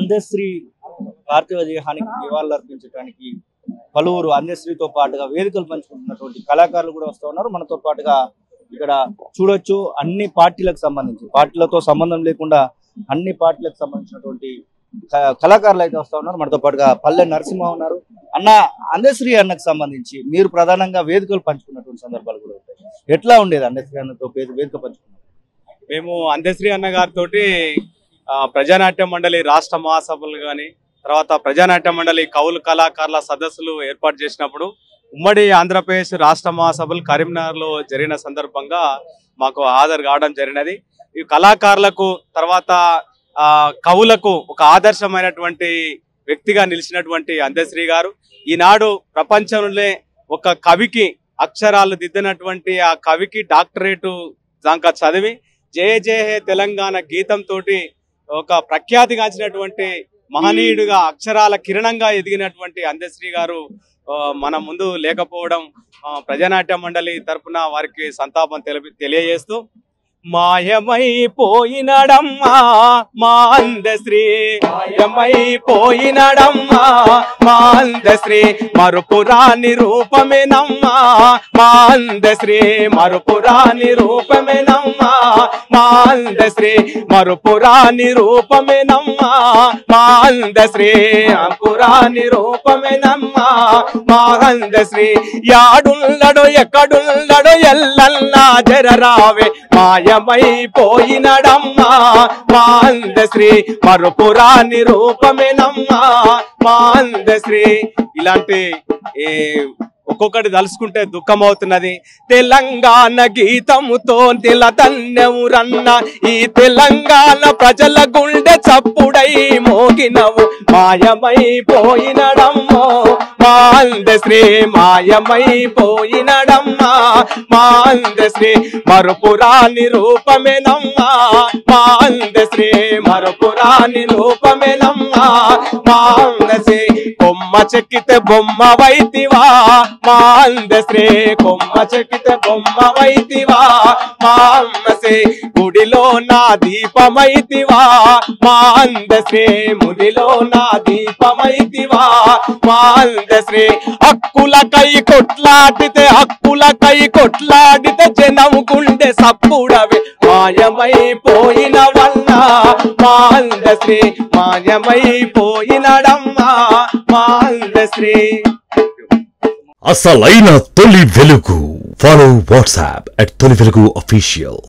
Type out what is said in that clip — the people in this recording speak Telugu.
అందశ్రీ పార్థివ దేహానికి నివాళులర్పించడానికి పలువురు అందశ్రీతో పాటుగా వేదికలు పంచుకుంటున్నటువంటి కళాకారులు కూడా వస్తూ ఉన్నారు. మనతో పాటుగా ఇక్కడ చూడొచ్చు అన్ని పార్టీలకు సంబంధించి, పార్టీలతో సంబంధం లేకుండా అన్ని పార్టీలకు సంబంధించినటువంటి కళాకారులు అయితే వస్తూ ఉన్నారు. మనతో పాటుగా పల్లె నరసింహ ఉన్నారు. అన్న, అందశ్రీ అన్నకు సంబంధించి మీరు ప్రధానంగా వేదికలు పంచుకున్నటువంటి సందర్భాలు కూడా ఉంటాయి. ఎట్లా ఉండేది అందశ్రీ అన్నతో వేదిక పంచుకున్నారు? మేము అందశ్రీ అన్న గారితో ప్రజానాట్య మండలి రాష్ట్ర మహాసభలు కానీ, తర్వాత ప్రజానాట్య మండలి కౌలు కళాకారుల సదస్సులు ఏర్పాటు చేసినప్పుడు ఉమ్మడి ఆంధ్రప్రదేశ్ రాష్ట్ర మహాసభలు కరీంనగర్లో జరిగిన సందర్భంగా మాకు హాజరు కావడం జరిగినది. ఈ కళాకారులకు తర్వాత కవులకు ఒక ఆదర్శమైనటువంటి వ్యక్తిగా నిలిచినటువంటి అందశ్రీ గారు ఈనాడు ప్రపంచంలో ఒక కవికి అక్షరాలు దిద్దినటువంటి ఆ కవికి డాక్టరేటు దాకా చదివి జయ జయ హే తెలంగాణ గీతంతో ఒక ప్రఖ్యాతిగాంచినటువంటి మహనీయుడిగా అక్షరాల కిరణంగా ఎదిగినటువంటి అందశ్రీ గారు మన ముందు లేకపోవడం ప్రజానాట్య మండలి తరపున వారికి సంతాపం తెలియజేస్తూ, మాయమైపోయినడమ్మా మా అందశ్రీ, మాయమైపోయినడమ్మా మా అందశ్రీ, మరుపురాని రూపమేనమ్మా మా అందశ్రీ, మరుపురాని రూపమేనమ్మా మా అందశ్రీ, మరుపురాని రూపమేనమ్మా మా అందశ్రీ, మరుపురాని రూపమేనమ్మా మా అందశ్రీ, యాడుల్లడో ఎక్కడుల్లడో ఎల్లల్లా జరరావే మాయమైపోయినడమ్మా మా అందశ్రీ, మరుపురాని రూపమేనమ్మా మా అందశ్రీ. ఇలాంటి ఒక్కొక్కటి తలుసుకుంటే దుఃఖం అవుతున్నది. తెలంగాణ గీతముతో తిలదన్నెవురన్న ఈ తెలంగాణ ప్రజల గుండె చప్పుడై మోగినవు మాయమైపోయినడమ్మో మా అందశ్రీ, మాయమైపోయినడమ్మా మా అందశ్రీ, మరుపురాని రూపమేనమ్మా మా అందశ్రీ, మరుపురాని రూపమేనమ్మా మా అందశ్రీ, కొమ్మ చెక్కితే బొమ్మ వైతివా మా అందశ్రీ, కొమ్మ చెక్కితే బొమ్మ వైతివా మా అందశ్రీ, గుడిలో నా దీపమైతివా మా అందశ్రీ, ముడిలో నా దీపమైతివా మా అందశ్రీ, హక్కులకై కొట్లాడితే హక్కులకై కొట్లాడితే జనం గుండె సప్పుడవే మాయమైపోయిన వల్ల మా అందశ్రీ, మాయమైపోయినడమ్మా మా అందశ్రీ. అసలైన తొలి వెలుగు. ఫాలో వాట్సాప్ @తొలి వెలుగు official.